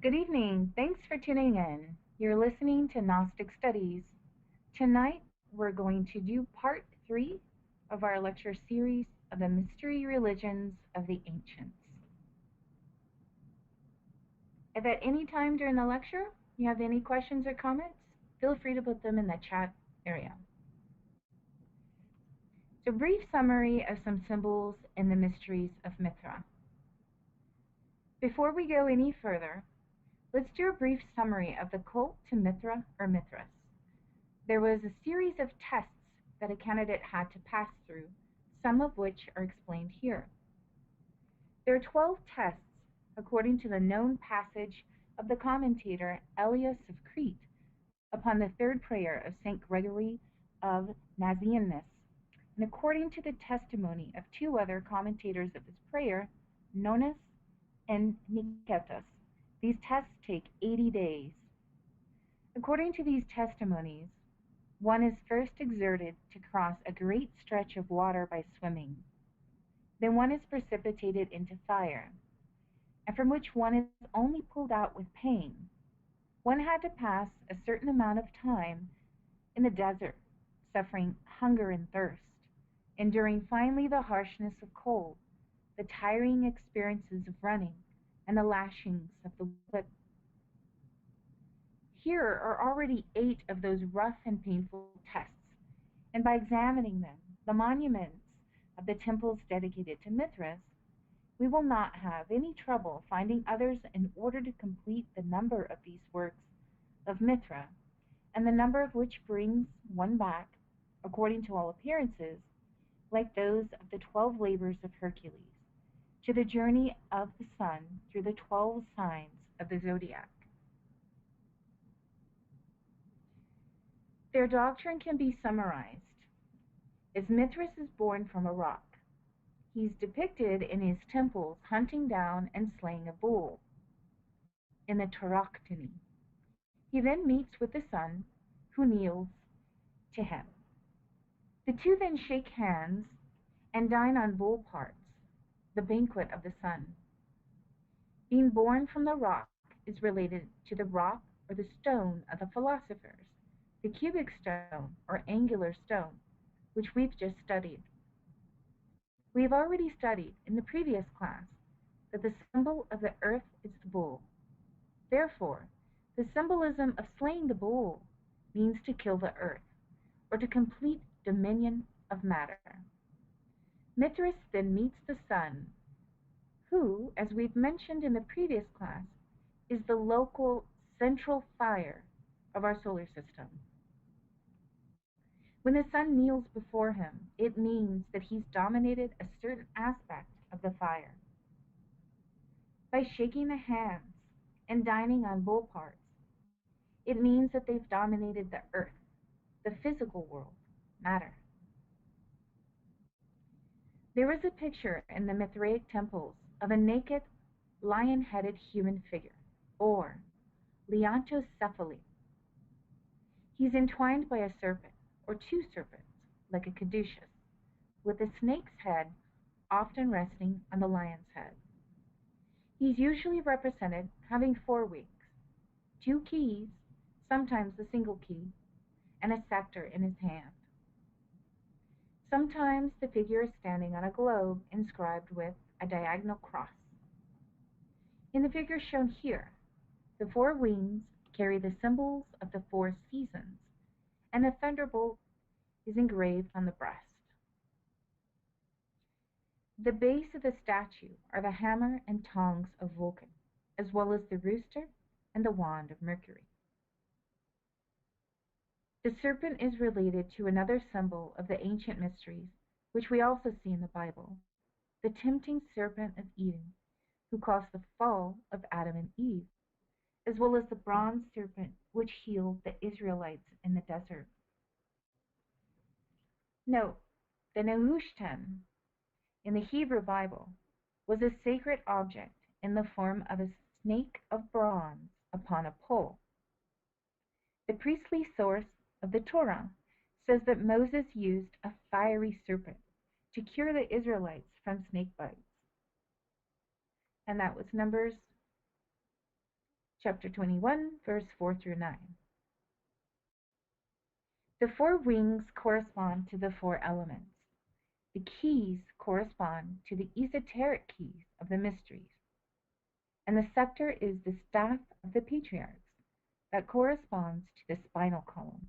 Good evening. Thanks for tuning in. You're listening to Gnostic Studies. Tonight, we're going to do part three of our lecture series of the mystery religions of the ancients. If at any time during the lecture you have any questions or comments, feel free to put them in the chat area. So, brief summary of some symbols in the mysteries of Mithra. Before we go any further, let's do a brief summary of the cult to Mithra or Mithras. There was a series of tests that a candidate had to pass through, some of which are explained here. There are 12 tests, according to the known passage of the commentator Elias of Crete upon the third prayer of St. Gregory of Nazianzus, and according to the testimony of two other commentators of this prayer, Nonus and Nicetas. These tests take 80 days. According to these testimonies, one is first exerted to cross a great stretch of water by swimming. Then one is precipitated into fire, and from which one is only pulled out with pain. One had to pass a certain amount of time in the desert, suffering hunger and thirst, enduring finally the harshness of cold, the tiring experiences of running, and the lashings of the whip. Here are already 8 of those rough and painful tests, and by examining them, the monuments of the temples dedicated to Mithras, we will not have any trouble finding others in order to complete the number of these works of Mithra, and the number of which brings one back, according to all appearances, like those of the 12 labors of Hercules, to the journey of the sun through the 12 signs of the zodiac. Their doctrine can be summarized as Mithras is born from a rock. He's depicted in his temples hunting down and slaying a bull in the Tauroctony. He then meets with the sun, who kneels to him. The two then shake hands and dine on bull parts, the banquet of the sun. Being born from the rock is related to the rock or the stone of the philosophers, the cubic stone or angular stone, which we've just studied. We have already studied in the previous class that the symbol of the earth is the bull. Therefore, the symbolism of slaying the bull means to kill the earth, or to complete dominion of matter. Mithras then meets the sun, who, as we've mentioned in the previous class, is the local central fire of our solar system. When the sun kneels before him, it means that he's dominated a certain aspect of the fire. By shaking the hands and dining on bull parts, it means that they've dominated the earth, the physical world, matter. There is a picture in the Mithraic temples of a naked, lion-headed human figure, or Leontocephaly. He's entwined by a serpent, or 2 serpents, like a caduceus, with the snake's head often resting on the lion's head. He's usually represented having 4 wings, 2 keys, sometimes a single key, and a scepter in his hand. Sometimes the figure is standing on a globe inscribed with a diagonal cross. In the figure shown here, the 4 wings carry the symbols of the 4 seasons, and a thunderbolt is engraved on the breast. The base of the statue are the hammer and tongs of Vulcan, as well as the rooster and the wand of Mercury. The serpent is related to another symbol of the ancient mysteries, which we also see in the Bible, the tempting serpent of Eden, who caused the fall of Adam and Eve, as well as the bronze serpent which healed the Israelites in the desert. Note, the Nehushtan in the Hebrew Bible was a sacred object in the form of a snake of bronze upon a pole. The priestly source of the Torah says that Moses used a fiery serpent to cure the Israelites from snake bites. And that was Numbers chapter 21, verse 4 through 9. The four wings correspond to the four elements. The keys correspond to the esoteric keys of the mysteries. And the scepter is the staff of the patriarchs that corresponds to the spinal column.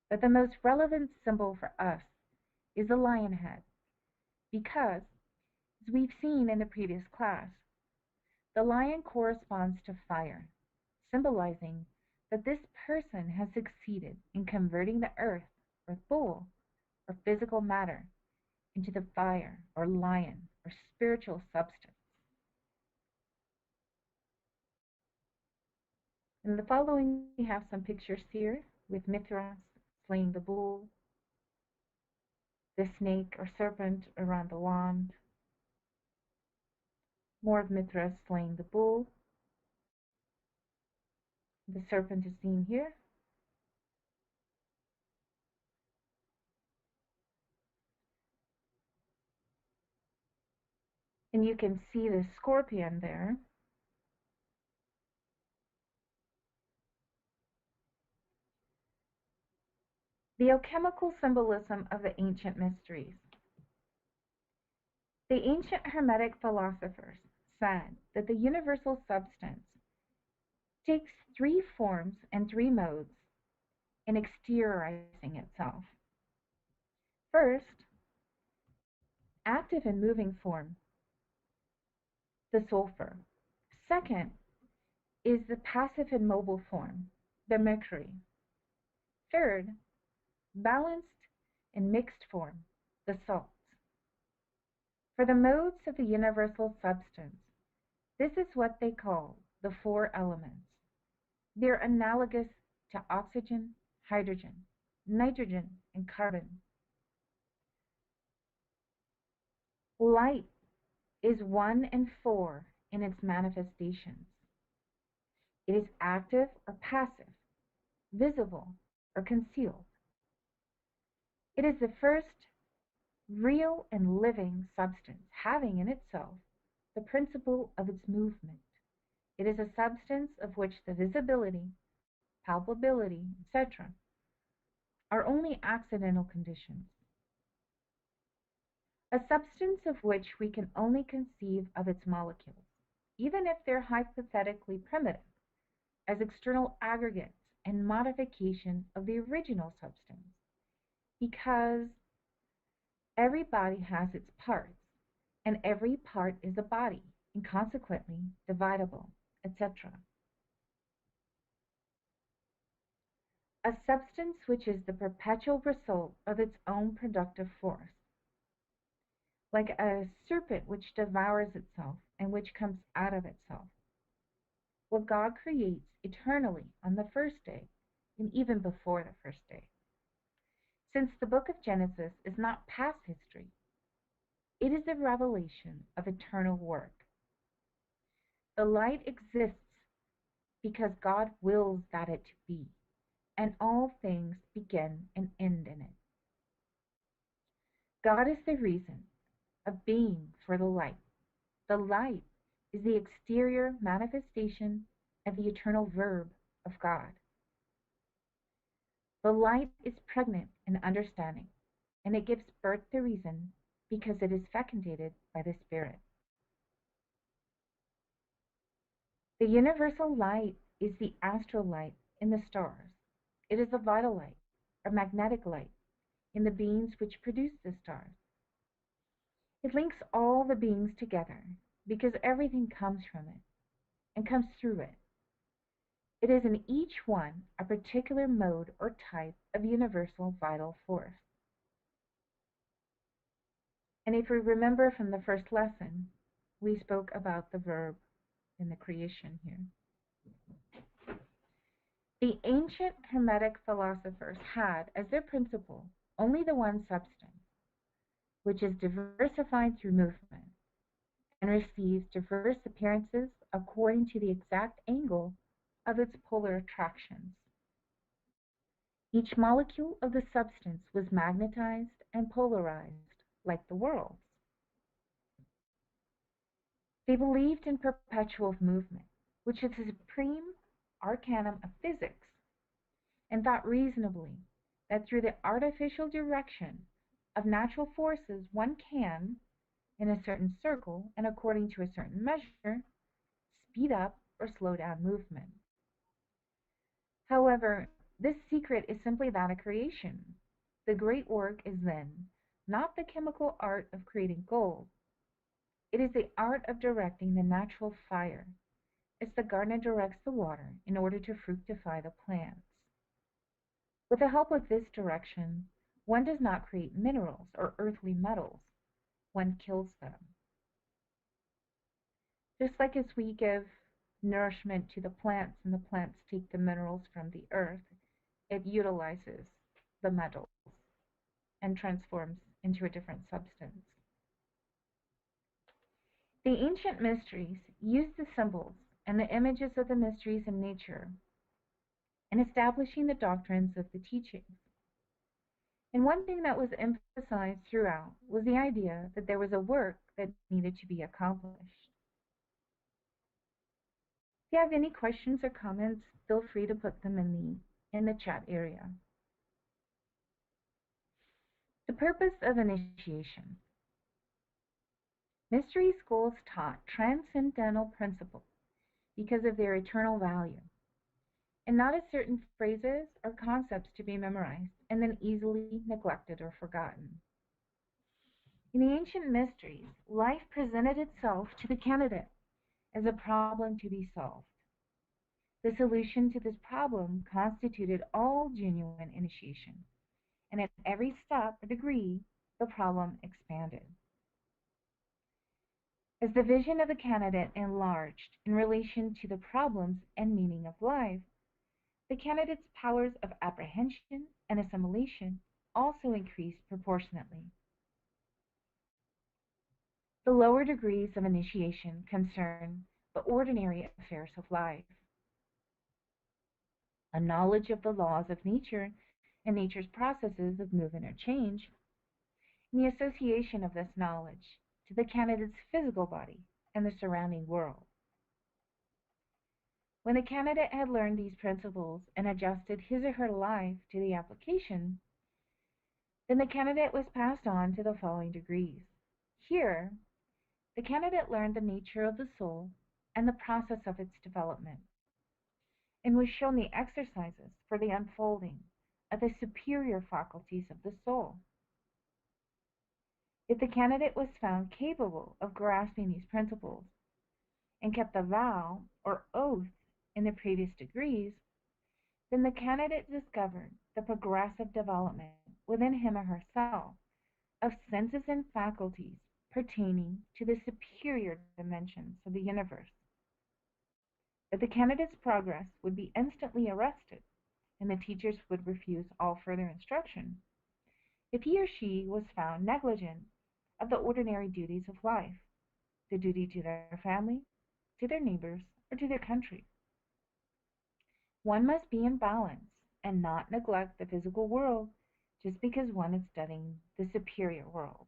But the most relevant symbol for us is the lion head, because, as we've seen in the previous class, the lion corresponds to fire, symbolizing that this person has succeeded in converting the earth, or bull, or physical matter, into the fire, or lion, or spiritual substance. In the following, we have some pictures here with Mithras slaying the bull, the snake or serpent around the wand, more of Mithras slaying the bull. The serpent is seen here. And you can see the scorpion there. The alchemical symbolism of the ancient mysteries. The ancient Hermetic philosophers said that the universal substance takes three forms and three modes in exteriorizing itself. First, active and moving form, the sulfur. Second is the passive and mobile form, the mercury. Third, balanced and mixed form, the salts. For the modes of the universal substance, this is what they call the four elements. They're analogous to oxygen, hydrogen, nitrogen, and carbon. Light is 1 and 4 in its manifestations. It is active or passive, visible or concealed. It is the first real and living substance, having in itself the principle of its movement. It is a substance of which the visibility, palpability, etc., are only accidental conditions. A substance of which we can only conceive of its molecules, even if they're hypothetically primitive, as external aggregates and modifications of the original substance, because every body has its parts, and every part is a body, and consequently dividable, etc. A substance which is the perpetual result of its own productive force, like a serpent which devours itself and which comes out of itself. What God creates eternally on the first day, and even before the first day. Since the book of Genesis is not past history, it is a revelation of eternal work. The light exists because God wills that it to be, and all things begin and end in it. God is the reason of being for the light. The light is the exterior manifestation of the eternal verb of God. The light is pregnant in understanding, and it gives birth to reason because it is fecundated by the Spirit. The universal light is the astral light in the stars. It is a vital light, or magnetic light, in the beings which produce the stars. It links all the beings together because everything comes from it and comes through it. It is in each one a particular mode or type of universal vital force. And if we remember from the first lesson, we spoke about the verb in the creation here. The ancient Hermetic philosophers had as their principle only the one substance, which is diversified through movement and receives diverse appearances according to the exact angle of its polar attractions. Each molecule of the substance was magnetized and polarized like the worlds. They believed in perpetual movement, which is the supreme arcanum of physics, and thought reasonably that through the artificial direction of natural forces one can, in a certain circle and according to a certain measure, speed up or slow down movement. However, this secret is simply that of creation. The great work is then not the chemical art of creating gold, it is the art of directing the natural fire, as the gardener directs the water in order to fructify the plants. With the help of this direction, one does not create minerals or earthly metals, one kills them. Just like as we give nourishment to the plants and the plants take the minerals from the earth, it utilizes the metals and transforms into a different substance. The ancient mysteries used the symbols and the images of the mysteries in nature in establishing the doctrines of the teachings. And one thing that was emphasized throughout was the idea that there was a work that needed to be accomplished. If you have any questions or comments, feel free to put them in the chat area. The purpose of initiation. Mystery schools taught transcendental principles because of their eternal value, and not as certain phrases or concepts to be memorized and then easily neglected or forgotten. In the ancient mysteries, life presented itself to the candidate as a problem to be solved. The solution to this problem constituted all genuine initiation, and at every step or degree, the problem expanded. As the vision of the candidate enlarged in relation to the problems and meaning of life, the candidate's powers of apprehension and assimilation also increased proportionately. The lower degrees of initiation concern the ordinary affairs of life. A knowledge of the laws of nature and nature's processes of movement or change, and the association of this knowledge to the candidate's physical body and the surrounding world. When the candidate had learned these principles and adjusted his or her life to the application, then the candidate was passed on to the following degrees. Here, the candidate learned the nature of the soul and the process of its development, and was shown the exercises for the unfolding of the superior faculties of the soul. If the candidate was found capable of grasping these principles and kept the vow or oath in the previous degrees, then the candidate discovered the progressive development within him or herself of senses and faculties pertaining to the superior dimensions of the universe. But the candidate's progress would be instantly arrested, and the teachers would refuse all further instruction if he or she was found negligent of the ordinary duties of life, the duty to their family, to their neighbors, or to their country. One must be in balance and not neglect the physical world just because one is studying the superior worlds.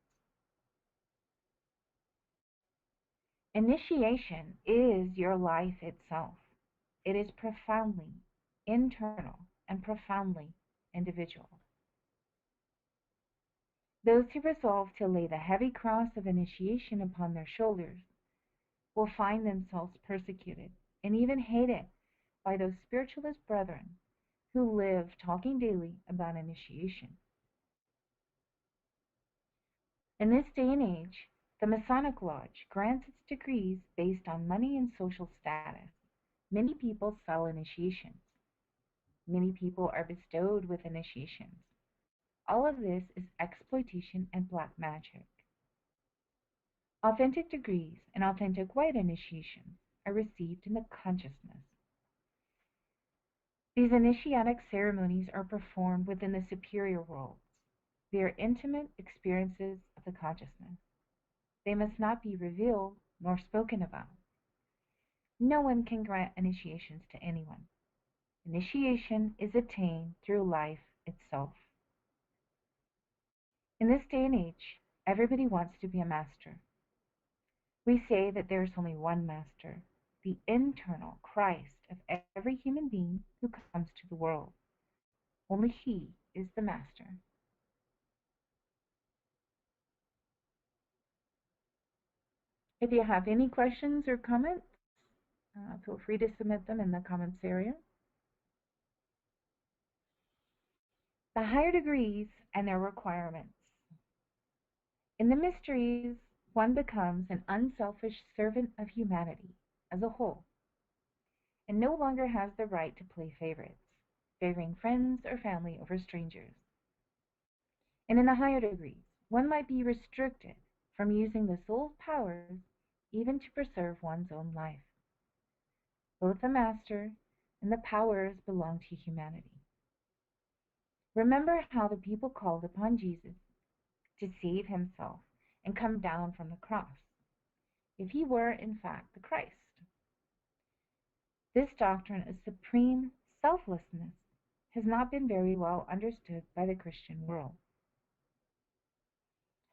Initiation is your life itself. It is profoundly internal and profoundly individual. Those who resolve to lay the heavy cross of initiation upon their shoulders will find themselves persecuted and even hated by those spiritualist brethren who live talking daily about initiation. In this day and age, the Masonic Lodge grants its degrees based on money and social status. Many people sell initiations. Many people are bestowed with initiations. All of this is exploitation and black magic. Authentic degrees and authentic white initiations are received in the consciousness. These initiatic ceremonies are performed within the superior worlds. They are intimate experiences of the consciousness. They must not be revealed nor spoken about. No one can grant initiations to anyone. Initiation is attained through life itself. In this day and age, everybody wants to be a master. We say that there is only one master, the internal Christ of every human being who comes to the world. Only He is the Master. If you have any questions or comments, feel free to submit them in the comments area. The higher degrees and their requirements. In the mysteries, one becomes an unselfish servant of humanity as a whole, and no longer has the right to play favorites, favoring friends or family over strangers. And in the higher degrees, one might be restricted from using the soul's powers even to preserve one's own life. Both the master and the powers belong to humanity. Remember how the people called upon Jesus to save himself and come down from the cross, if he were in fact the Christ. This doctrine of supreme selflessness has not been very well understood by the Christian world.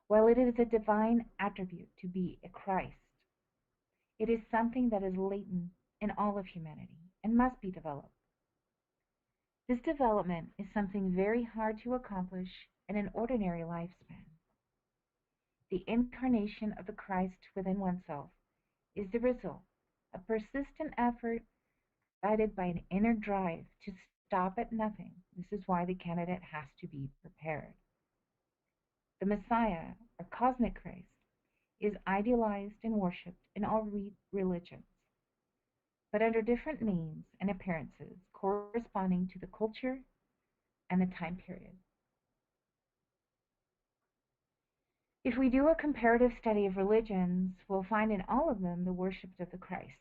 While it is a divine attribute to be a Christ, it is something that is latent in all of humanity and must be developed. This development is something very hard to accomplish in an ordinary lifespan. The incarnation of the Christ within oneself is the result of persistent effort guided by an inner drive to stop at nothing. This is why the candidate has to be prepared. The Messiah, or cosmic Christ, is idealized and worshipped in all religions, but under different names and appearances corresponding to the culture and the time period. If we do a comparative study of religions, we'll find in all of them the worship of the Christ.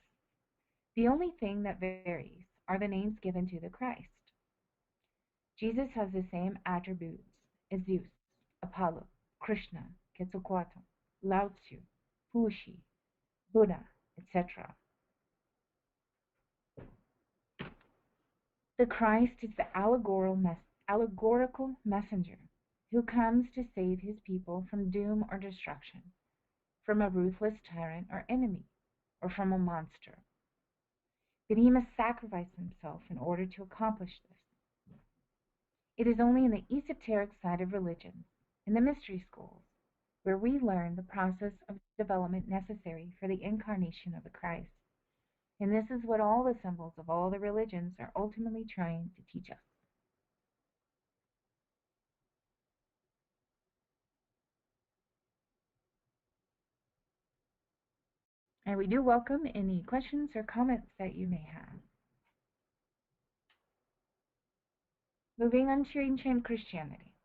The only thing that varies are the names given to the Christ. Jesus has the same attributes as Zeus, Apollo, Krishna, Quetzalcoatl, Lao Tzu, Fuxi, Buddha, etc. The Christ is the allegorical messenger who comes to save his people from doom or destruction, from a ruthless tyrant or enemy, or from a monster. But he must sacrifice himself in order to accomplish this. It is only in the esoteric side of religion, in the mystery schools, where we learn the process of development necessary for the incarnation of the Christ. And this is what all the symbols of all the religions are ultimately trying to teach us. And we do welcome any questions or comments that you may have. Moving on to ancient Christianity.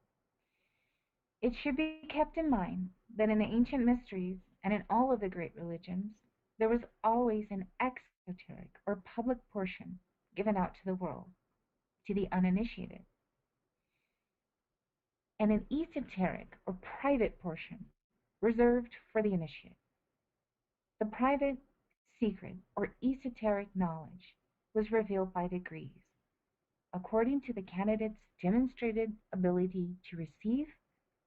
It should be kept in mind that in the ancient mysteries and in all of the great religions, there was always an exoteric or public portion given out to the world, to the uninitiated, and an esoteric or private portion reserved for the initiate. The private, secret, or esoteric knowledge was revealed by degrees, according to the candidate's demonstrated ability to receive,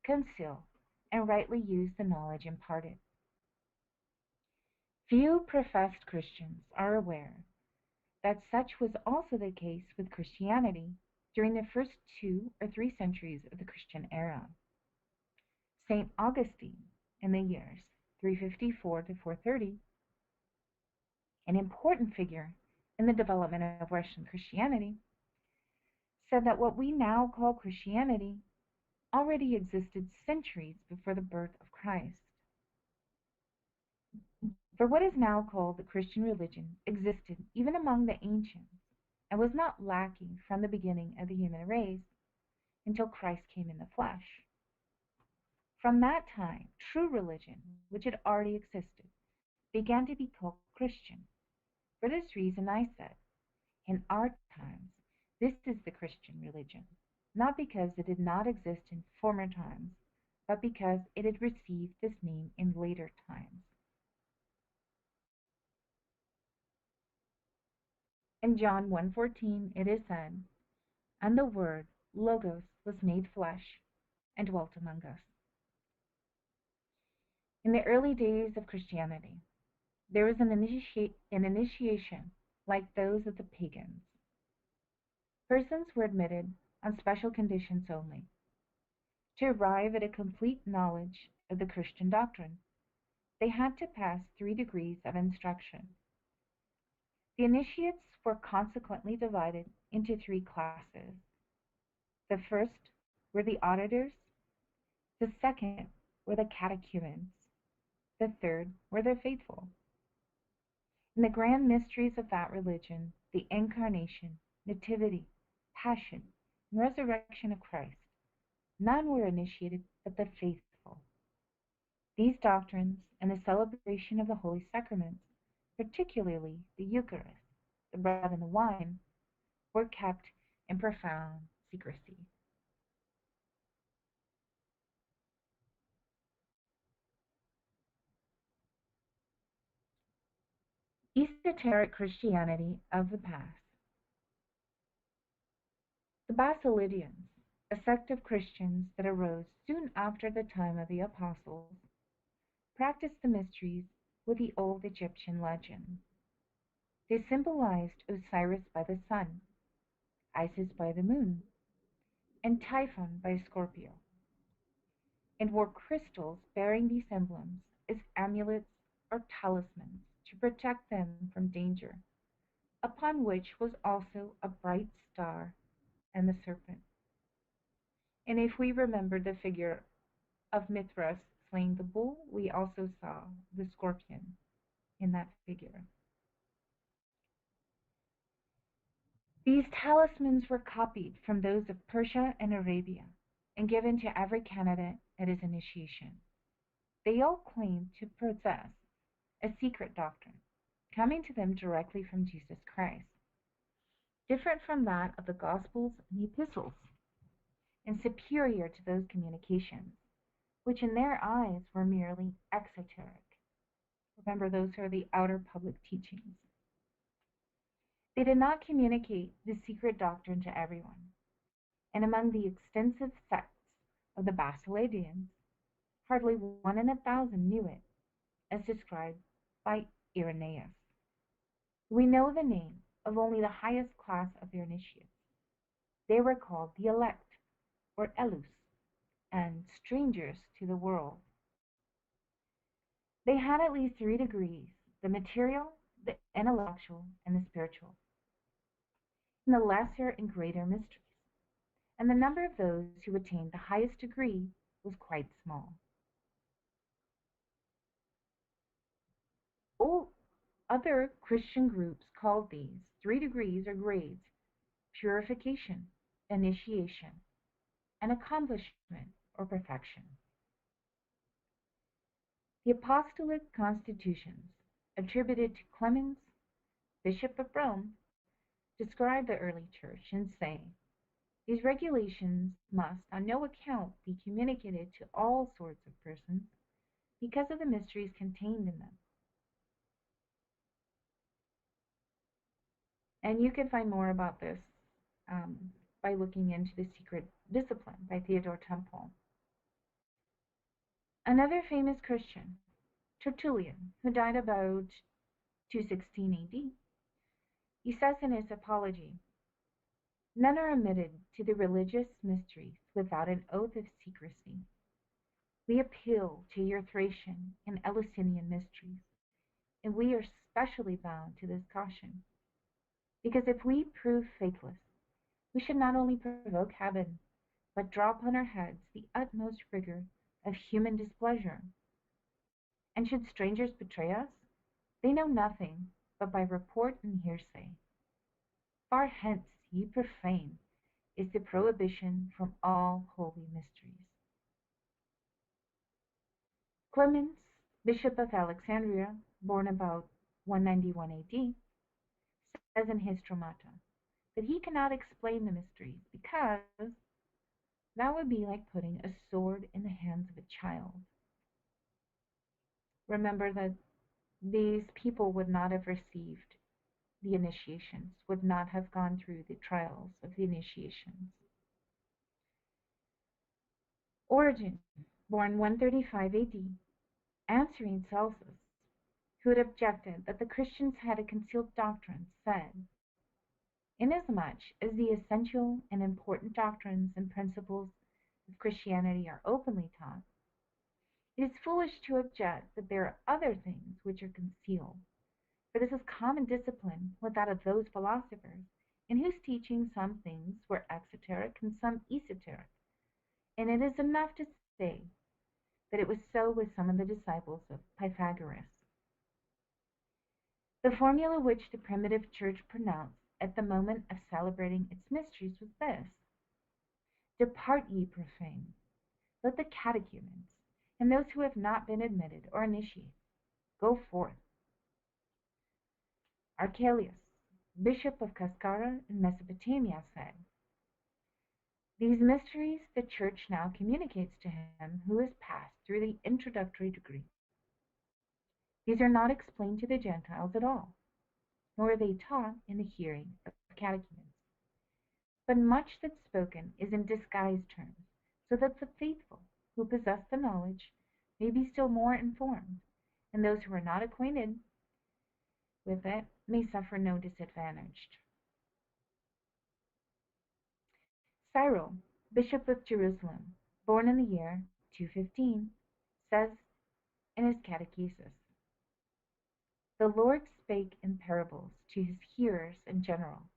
conceal, and rightly use the knowledge imparted. Few professed Christians are aware that such was also the case with Christianity during the first 2 or 3 centuries of the Christian era. St. Augustine, in the years 354 to 430, an important figure in the development of Western Christianity, said that what we now call Christianity already existed centuries before the birth of Christ. For what is now called the Christian religion existed even among the ancients and was not lacking from the beginning of the human race until Christ came in the flesh. From that time, true religion, which had already existed, began to be called Christian. For this reason I said, in our times, this is the Christian religion, not because it did not exist in former times, but because it had received this name in later times. In John 1:14 it is said, "And the Word, Logos, was made flesh and dwelt among us." In the early days of Christianity, There was an initiation like those of the pagans. Persons were admitted on special conditions only. To arrive at a complete knowledge of the Christian doctrine, they had to pass 3 degrees of instruction. The initiates were consequently divided into 3 classes. The first were the auditors, the second were the catechumens, the third were the faithful. In the grand mysteries of that religion, the incarnation, nativity, passion, and resurrection of Christ, none were initiated but the faithful. These doctrines and the celebration of the holy sacraments, particularly the Eucharist, the bread and the wine, were kept in profound secrecy. Esoteric Christianity of the past. The Basilidians, a sect of Christians that arose soon after the time of the Apostles, practiced the mysteries with the old Egyptian legends. They symbolized Osiris by the sun, Isis by the moon, and Typhon by Scorpio, and wore crystals bearing these emblems as amulets or talismans to protect them from danger, upon which was also a bright star and the serpent. And if we remember the figure of Mithras slaying the bull, we also saw the scorpion in that figure. These talismans were copied from those of Persia and Arabia and given to every candidate at his initiation. They all claimed to possess a secret doctrine, coming to them directly from Jesus Christ, different from that of the Gospels and the Epistles, and superior to those communications, which in their eyes were merely exoteric. Remember, those are the outer public teachings. They did not communicate the secret doctrine to everyone, and among the extensive sects of the Basilidians, hardly 1 in 1,000 knew it, as described by Irenaeus. We know the name of only the highest class of their initiates. They were called the elect, or elus, and strangers to the world. They had at least 3 degrees: the material, the intellectual, and the spiritual, in the lesser and greater mysteries, and the number of those who attained the highest degree was quite small. All other Christian groups called these 3 degrees or grades purification, initiation, and accomplishment or perfection. The apostolic constitutions attributed to Clemens, Bishop of Rome, describe the early church and say, these regulations must on no account be communicated to all sorts of persons because of the mysteries contained in them. And you can find more about this um, by looking into The Secret Discipline by Theodore Temple. Another famous Christian, Tertullian, who died about 216 AD, he says in his Apology, none are admitted to the religious mysteries without an oath of secrecy. We appeal to your Thracian and Eleusinian mysteries, and we are specially bound to this caution, because if we prove faithless, we should not only provoke heaven, but draw upon our heads the utmost rigor of human displeasure. And should strangers betray us, they know nothing but by report and hearsay. Far hence, ye profane, is the prohibition from all holy mysteries. Clemens, Bishop of Alexandria, born about 191 AD, says in his Stromata that he cannot explain the mysteries because that would be like putting a sword in the hands of a child. Remember that these people would not have received the initiations, would not have gone through the trials of the initiations. Origen, born 135 AD, answering Celsus, who had objected that the Christians had a concealed doctrine, said, "Inasmuch as the essential and important doctrines and principles of Christianity are openly taught, it is foolish to object that there are other things which are concealed, for this is common discipline with that of those philosophers, in whose teaching some things were exoteric and some esoteric, and it is enough to say that it was so with some of the disciples of Pythagoras." The formula which the primitive church pronounced at the moment of celebrating its mysteries was this: "Depart, ye profane, let the catechumens, and those who have not been admitted or initiated, go forth." Archelaus, bishop of Cascara in Mesopotamia, said, "These mysteries the Church now communicates to him who has passed through the introductory degree. These are not explained to the Gentiles at all, nor are they taught in the hearing of catechumens. But much that's spoken is in disguised terms, so that the faithful who possess the knowledge may be still more informed, and those who are not acquainted with it may suffer no disadvantage." Cyril, bishop of Jerusalem, born in the year 215, says in his catechesis, "The Lord spake in parables to his hearers in general,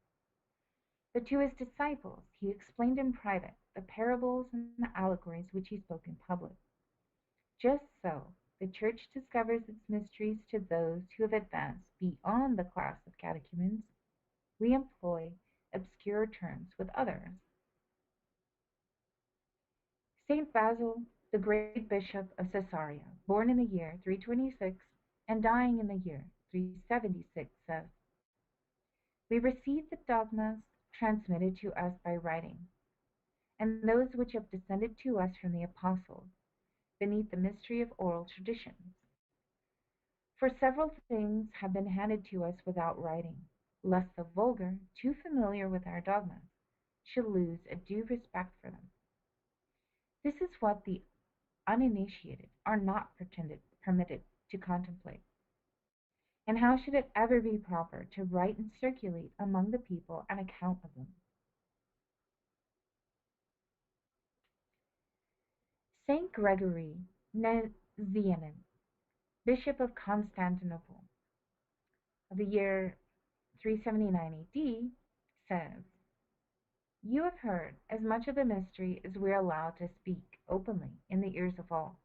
but to his disciples he explained in private the parables and the allegories which he spoke in public. Just so the Church discovers its mysteries to those who have advanced beyond the class of catechumens. We employ obscure terms with others." Saint Basil, the great bishop of Caesarea, born in the year 326 and dying in the year 376, says, "We receive the dogmas transmitted to us by writing, and those which have descended to us from the apostles, beneath the mystery of oral traditions. For several things have been handed to us without writing, lest the vulgar, too familiar with our dogmas, should lose a due respect for them. This is what the uninitiated are not permitted to contemplate. And how should it ever be proper to write and circulate among the people an account of them?" Saint Gregory Nazianzen, bishop of Constantinople, of the year 379 A.D., says, "You have heard as much of the mystery as we are allowed to speak openly in the ears of all.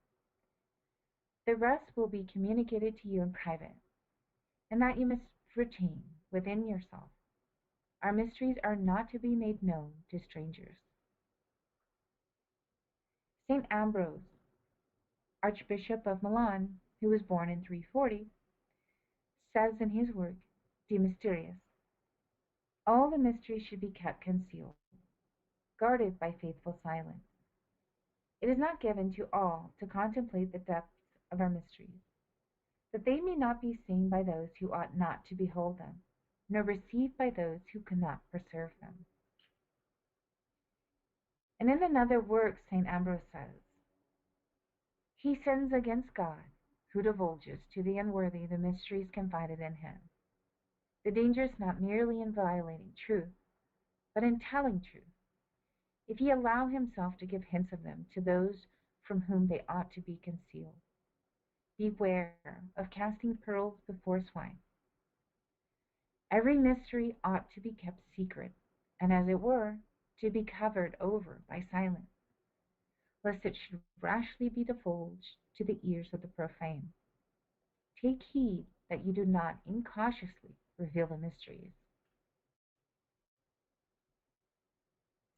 The rest will be communicated to you in private, and that you must retain within yourself. Our mysteries are not to be made known to strangers." Saint Ambrose, Archbishop of Milan, who was born in 340, says in his work De Mysteriis, "All the mysteries should be kept concealed, guarded by faithful silence. It is not given to all to contemplate the depths of our mysteries, that they may not be seen by those who ought not to behold them, nor received by those who cannot preserve them." And in another work St. Ambrose says, "He sins against God who divulges to the unworthy the mysteries confided in him. The danger is not merely in violating truth, but in telling truth, if he allow himself to give hints of them to those from whom they ought to be concealed. Beware of casting pearls before swine. Every mystery ought to be kept secret, and as it were, to be covered over by silence, lest it should rashly be divulged to the ears of the profane. Take heed that you do not incautiously reveal the mysteries."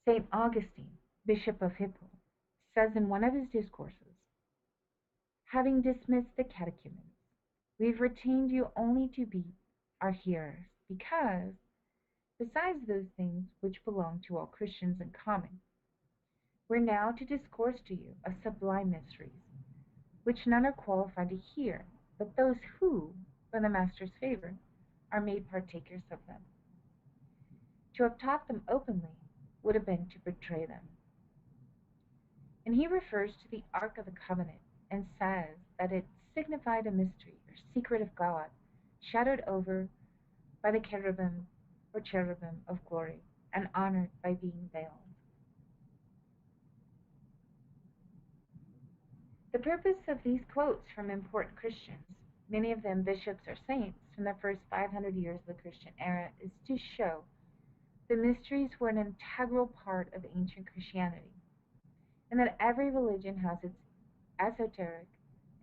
St. Augustine, Bishop of Hippo, says in one of his discourses, "Having dismissed the catechumens, we've retained you only to be our hearers, because, besides those things which belong to all Christians in common, we're now to discourse to you of sublime mysteries, which none are qualified to hear but those who, by the Master's favor, are made partakers of them. To have taught them openly would have been to betray them." And he refers to the Ark of the Covenant and says that it signified a mystery or secret of God, shadowed over by the cherubim of glory, and honored by being veiled. The purpose of these quotes from important Christians, many of them bishops or saints from the first 500 years of the Christian era, is to show the mysteries were an integral part of ancient Christianity, and that every religion has its esoteric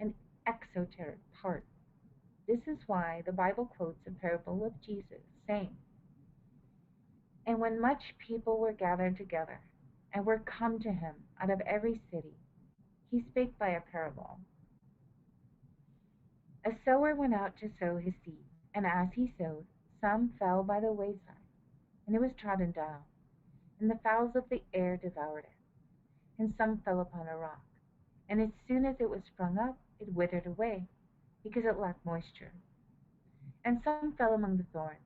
and exoteric part. This is why the Bible quotes a parable of Jesus, saying, "And when much people were gathered together, and were come to him out of every city, he spake by a parable. A sower went out to sow his seed, and as he sowed, some fell by the wayside, and it was trodden down, and the fowls of the air devoured it. And some fell upon a rock, and as soon as it was sprung up, it withered away, because it lacked moisture. And some fell among the thorns,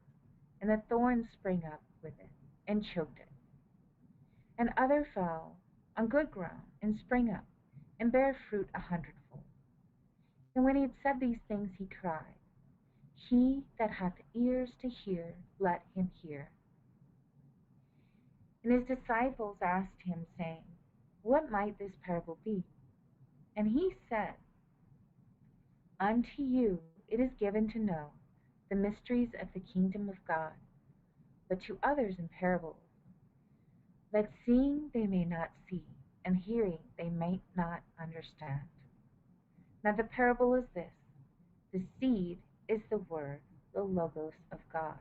and the thorns sprang up with it, and choked it. And other fell on good ground, and sprang up, and bare fruit 100-fold. And when he had said these things, he cried, He that hath ears to hear, let him hear. And his disciples asked him, saying, What might this parable be? And he said, Unto you it is given to know the mysteries of the kingdom of God, but to others in parables, that seeing they may not see, and hearing they may not understand. Now the parable is this: the seed is the word, the logos of God.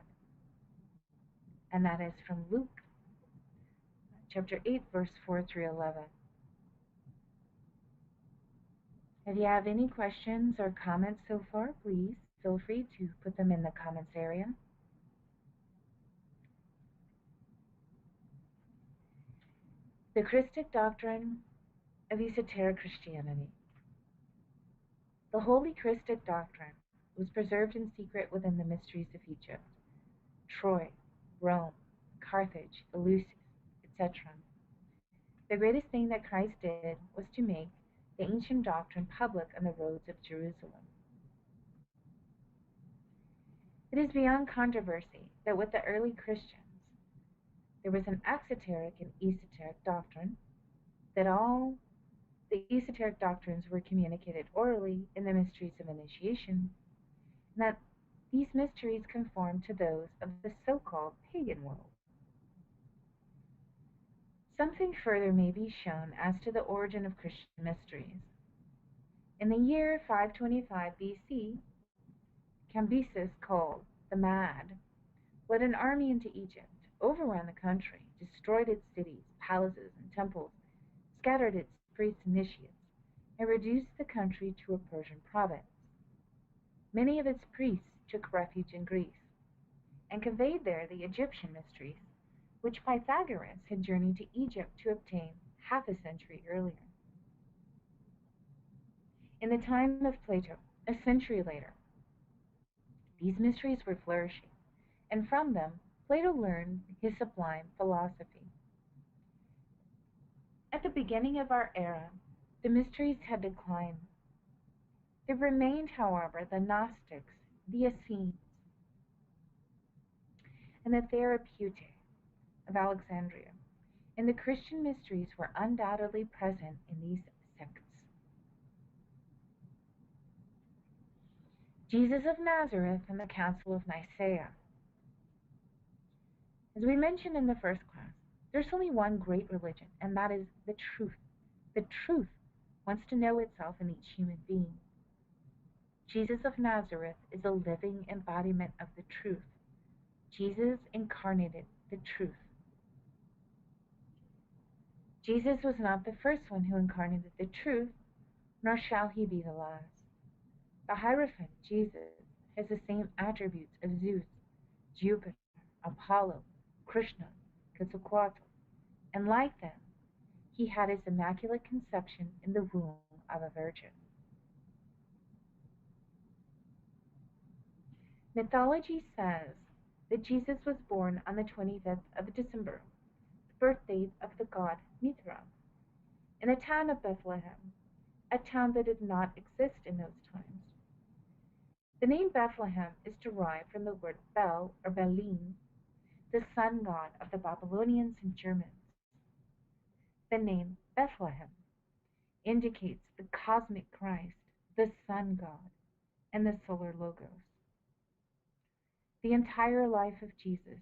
And that is from Luke chapter 8, verse 4 through 11. If you have any questions or comments so far, please feel free to put them in the comments area. The Christic doctrine of esoteric Christianity. The holy Christic doctrine was preserved in secret within the mysteries of Egypt, Troy, Rome, Carthage, Eleusis, etc. The greatest thing that Christ did was to make the ancient doctrine public on the roads of Jerusalem. It is beyond controversy that with the early Christians, there was an exoteric and esoteric doctrine, that all the esoteric doctrines were communicated orally in the mysteries of initiation, and that these mysteries conformed to those of the so-called pagan world. Something further may be shown as to the origin of Christian mysteries. In the year 525 BC, Cambyses, called the Mad, led an army into Egypt, overran the country, destroyed its cities, palaces, and temples, scattered its priests and initiates, and reduced the country to a Persian province. Many of its priests took refuge in Greece, and conveyed there the Egyptian mysteries, which Pythagoras had journeyed to Egypt to obtain half a century earlier. In the time of Plato, a century later, these mysteries were flourishing, and from them Plato learned his sublime philosophy. At the beginning of our era, the mysteries had declined. There remained, however, the Gnostics, the Essenes, and the Therapeutae of Alexandria, and the Christian mysteries were undoubtedly present in these sects. Jesus of Nazareth and the Council of Nicaea. As we mentioned in the first class, there's only one great religion, and that is the truth. The truth wants to know itself in each human being. Jesus of Nazareth is a living embodiment of the truth. Jesus incarnated the truth. Jesus was not the first one who incarnated the truth, nor shall he be the last. The Hierophant, Jesus, has the same attributes of Zeus, Jupiter, Apollo, Krishna, Quetzalcoatl, and like them, he had his immaculate conception in the womb of a virgin. Mythology says that Jesus was born on the 25th of December, the birthday of the god Mithra, in the town of Bethlehem, a town that did not exist in those times. The name Bethlehem is derived from the word Bel or Belim, the sun god of the Babylonians and Germans. The name Bethlehem indicates the cosmic Christ, the sun god, and the solar logos. The entire life of Jesus,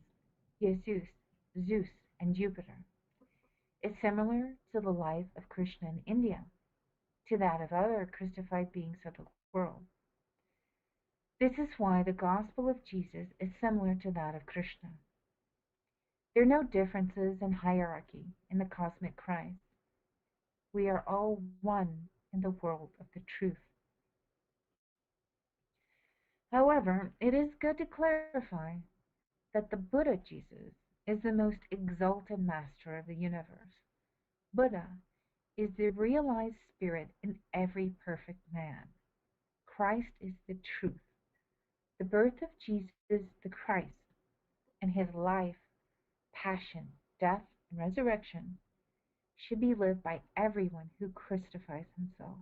Jesus, Zeus, and Jupiter, is similar to the life of Krishna in India, to that of other Christified beings of the world. This is why the Gospel of Jesus is similar to that of Krishna. There are no differences in hierarchy in the cosmic Christ. We are all one in the world of the truth. However, it is good to clarify that the Buddha Jesus is the most exalted master of the universe. Buddha is the realized spirit in every perfect man. Christ is the truth. The birth of Jesus the Christ and his life, passion, death, and resurrection should be lived by everyone who crucifies himself.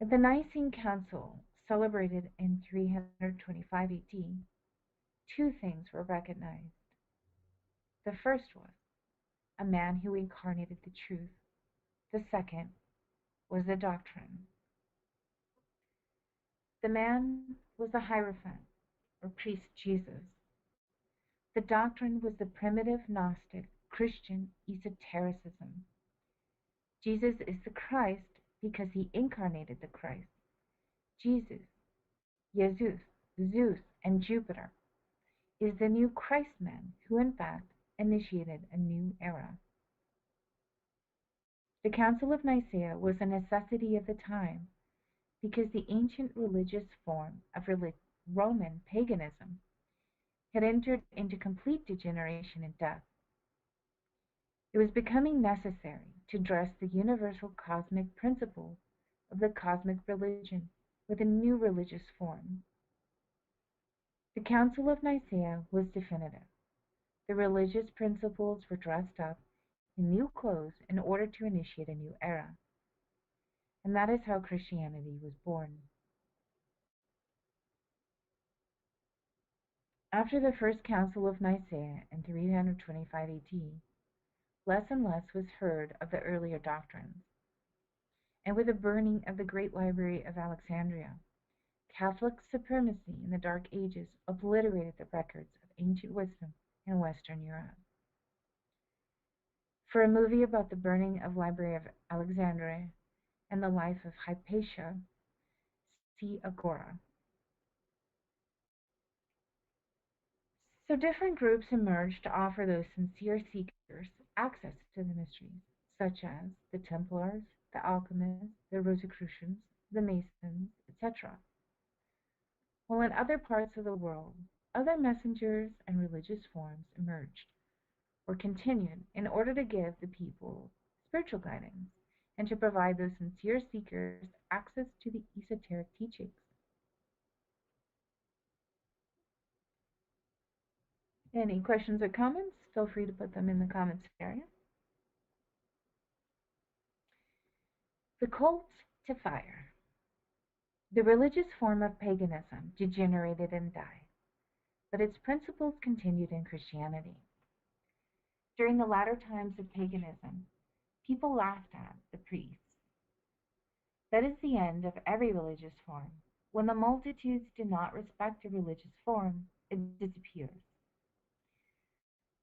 At the Nicene Council, celebrated in 325 AD, two things were recognized. The first was a man who incarnated the truth. The second was the doctrine. The man was the Hierophant, or priest Jesus. The doctrine was the primitive Gnostic Christian esotericism. Jesus is the Christ because he incarnated the Christ. Jesus, Jesus, Zeus, and Jupiter is the new Christ man who in fact initiated a new era. The Council of Nicaea was a necessity of the time because the ancient religious form of Roman paganism had entered into complete degeneration and death. It was becoming necessary to address the universal cosmic principles of the cosmic religion with a new religious form. The Council of Nicaea was definitive. The religious principles were dressed up in new clothes in order to initiate a new era. And that is how Christianity was born. After the First Council of Nicaea in 325 AD, less and less was heard of the earlier doctrines. And with the burning of the great library of Alexandria, Catholic supremacy in the Dark Ages obliterated the records of ancient wisdom in Western Europe. For a movie about the burning of Library of Alexandria and the life of Hypatia, see Agora. So different groups emerged to offer those sincere seekers access to the mysteries, such as the Templars, the Alchemists, the Rosicrucians, the Masons, etc. While in other parts of the world, other messengers and religious forms emerged or continued in order to give the people spiritual guidance and to provide those sincere seekers access to the esoteric teachings. Any questions or comments? Feel free to put them in the comments area. The cult to fire. The religious form of paganism degenerated and died, but its principles continued in Christianity. During the latter times of paganism, people laughed at the priests. That is the end of every religious form. When the multitudes do not respect a religious form, it disappears.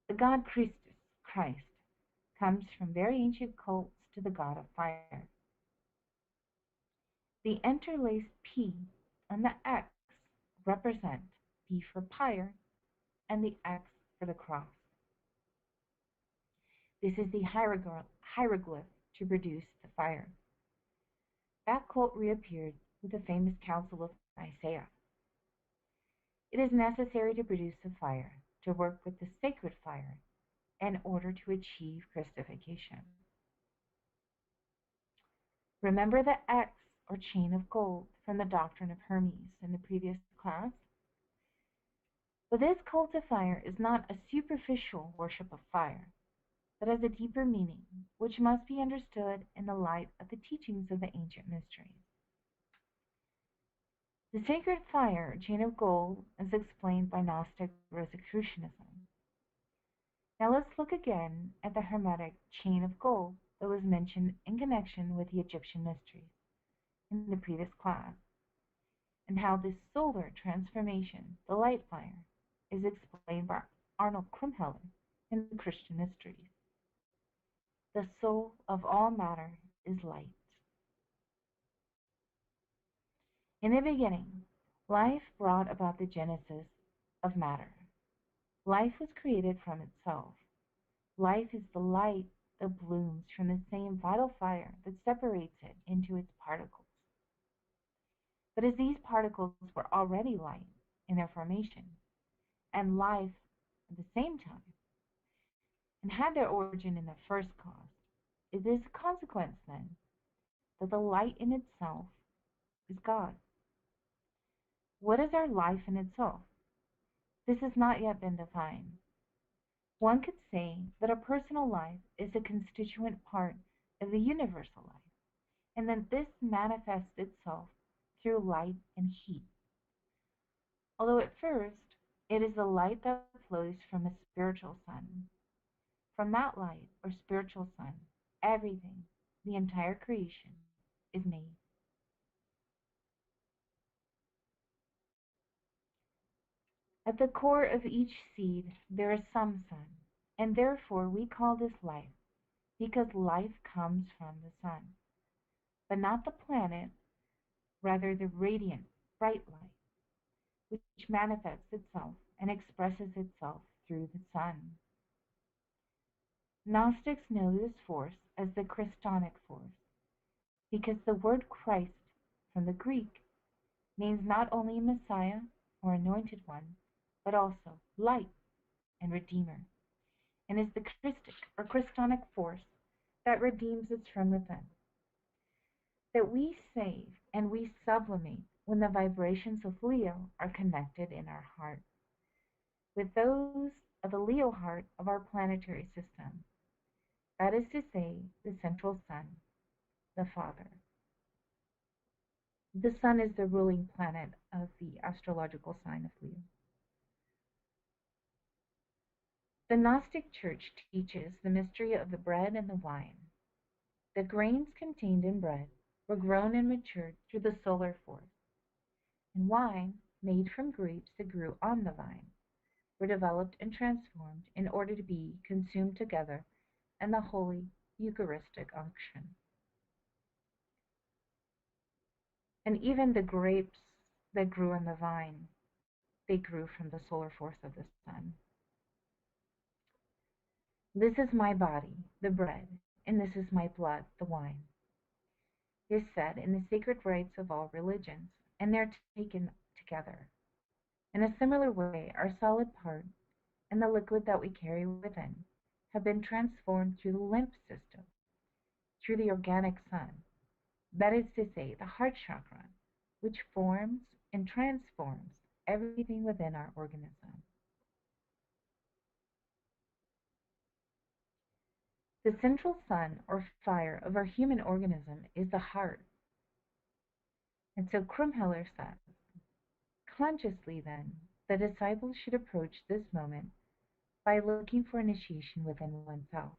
The god Christus, Christ, comes from very ancient cults to the god of fire. The interlaced P and the X represent P for pyre and the X for the cross. This is the hieroglyph to produce the fire. That cult reappeared with the famous Council of Nicaea. It is necessary to produce the fire, to work with the sacred fire, in order to achieve Christification. Remember the X or chain of gold from the doctrine of Hermes in the previous class? But this cult of fire is not a superficial worship of fire, but has a deeper meaning, which must be understood in the light of the teachings of the ancient mysteries. The sacred fire, chain of gold, is explained by Gnostic Rosicrucianism. Now let's look again at the Hermetic chain of gold that was mentioned in connection with the Egyptian mysteries in the previous class, and how this solar transformation, the light fire, is explained by Arnold Krummheller in the Christian mysteries. The soul of all matter is light. In the beginning, life brought about the genesis of matter. Life was created from itself. Life is the light that blooms from the same vital fire that separates it into its particles. But as these particles were already light in their formation, and life at the same time, and had their origin in the first cause, it is a consequence then that the light in itself is God. What is our life in itself? This has not yet been defined. One could say that a personal life is a constituent part of the universal life, and that this manifests itself through light and heat. Although at first it is the light that flows from a spiritual sun. From that light, or spiritual sun, everything, the entire creation, is made. At the core of each seed there is some sun, and therefore we call this life, because life comes from the sun, but not the planet, rather the radiant, bright light, which manifests itself and expresses itself through the sun. Gnostics know this force as the Christonic force, because the word Christ, from the Greek, means not only Messiah or Anointed One, but also light and Redeemer, and is the Christic or Christonic force that redeems us from within. That we save and we sublimate when the vibrations of Leo are connected in our heart with those of the Leo heart of our planetary system, that is to say, the central sun, the Father. The sun is the ruling planet of the astrological sign of Leo. The Gnostic Church teaches the mystery of the bread and the wine. The grains contained in bread were grown and matured through the solar force, and wine, made from grapes that grew on the vine, were developed and transformed in order to be consumed together in the holy Eucharistic unction. And even the grapes that grew on the vine, they grew from the solar force of the sun. This is my body, the bread, and this is my blood, the wine. It is said in the sacred rites of all religions, and they're taken together. In a similar way, our solid part and the liquid that we carry within have been transformed through the lymph system, through the organic sun, that is to say, the heart chakra, which forms and transforms everything within our organism. The central sun or fire of our human organism is the heart. And so Krummheller says, consciously then, the disciple should approach this moment by looking for initiation within oneself,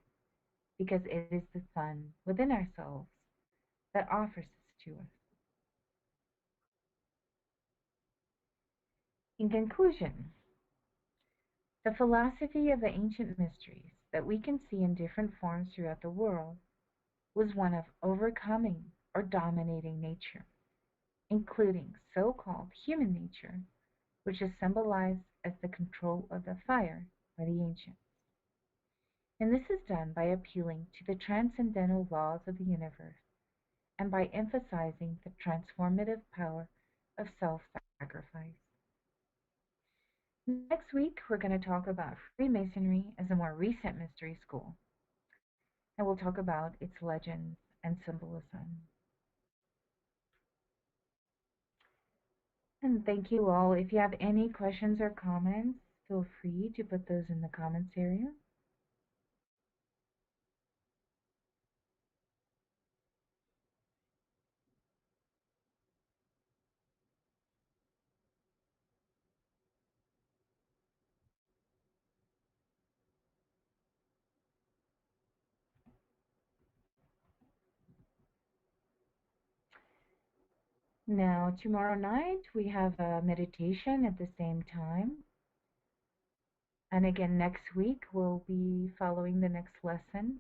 because it is the sun within ourselves that offers this to us. In conclusion, the philosophy of the ancient mysteries that we can see in different forms throughout the world was one of overcoming or dominating nature, including so-called human nature, which is symbolized as the control of the fire by the ancients. And this is done by appealing to the transcendental laws of the universe and by emphasizing the transformative power of self-sacrifice. Next week, we're going to talk about Freemasonry as a more recent mystery school, and we'll talk about its legends and symbolism. And thank you all. If you have any questions or comments, feel free to put those in the comments area. Now, tomorrow night we have a meditation at the same time. And again, next week we'll be following the next lesson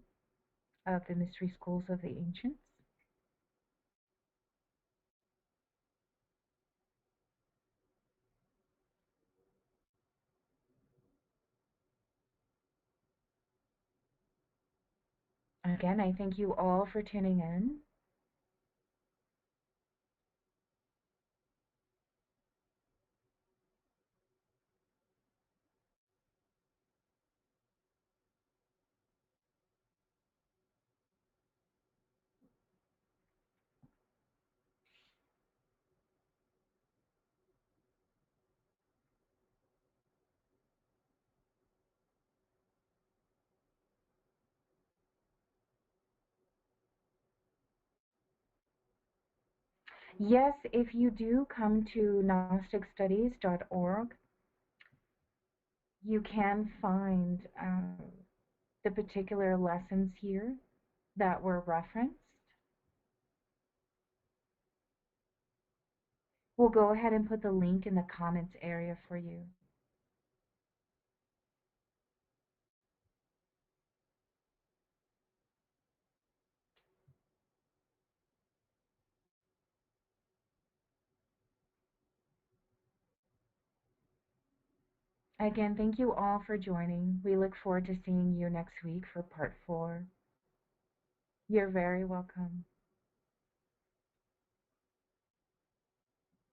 of the Mystery Schools of the Ancients. Again, I thank you all for tuning in. Yes, if you do come to gnosticstudies.org, you can find the particular lessons here that were referenced. We'll go ahead and put the link in the comments area for you. Again, thank you all for joining. We look forward to seeing you next week for part 4. You're very welcome.